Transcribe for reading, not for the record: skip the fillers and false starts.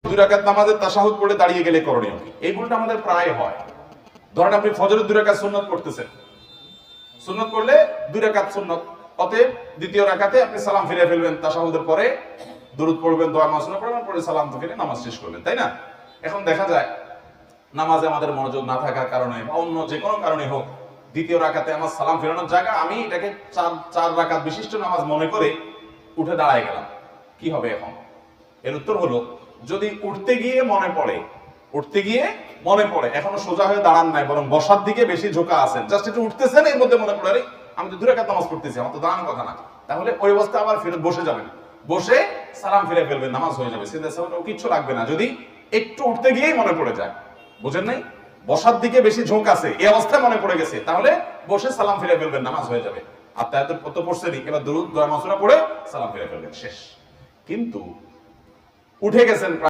দুই রাকাত নামাজের তাশাহুদ পড়ে দাঁড়িয়ে গেলে করণীয় কি? এই ভুলটা আমাদের প্রায় হয়। ধরেন আপনি ফজরের 2 রাকাত সুন্নাত পড়তেছেন, সুন্নাত পড়লে 2 রাকাত সুন্নাত, অতএব দ্বিতীয় রাকাতে আপনি সালাম ফিরে ফেলবেন, তাশাহুদের পরে দুরূদ পড়বেন, দোয়া মাসুরা পড়বেন, পরে সালাম ফিরে নামাজ শেষ করবেন, তাই না? এখন দেখা যায় নামাজে আমাদের মনোযোগ না থাকার কারণে বা অন্য যে কোনো কারণে হোক, দ্বিতীয় রাকাতে আমার সালাম ফেরানোর জায়গা আমি এটাকে চার রাকাত বিশিষ্ট নামাজ মনে করে উঠে দাঁড়ায় গেলাম। কি হবে এখন? এর উত্তর হলো, যদি উঠতে গিয়ে মনে পড়ে এখনো সোজা হয়ে দাঁড়ান নাই, বরং বসার দিকে বেশি ঝোঁকা আছেন, জাস্ট একটু উঠতেছেন, এর মধ্যে মনে পড়ে আমি তো 2 রাকাত নামাজ পড়তেছি, আমার তো দাঁড়ানোর কথা না, তাহলে ওই অবস্থায় আবার ফেরত বসে যাবেন, বসে সালাম ফিরে ফেলবেন, নামাজ হয়ে যাবে, সিধা সালাম কিচ্ছু লাগবে না। যদি একটু উঠতে গিয়েই মনে পড়ে যায়, বুঝেন নাই, বসার দিকে বেশি ঝোঁক আছে, এই অবস্থায় মনে পড়ে গেছে, তাহলে বসে সালাম ফিরে ফেলবেন, নামাজ হয়ে যাবে। আর তায়াতুল কত পড়ছেনই, এবার দুরূদ দোয়া মাসুরা পড়ে সালাম ফিরে ফেলবেন, শেষ। কিন্তু উঠে গেছেন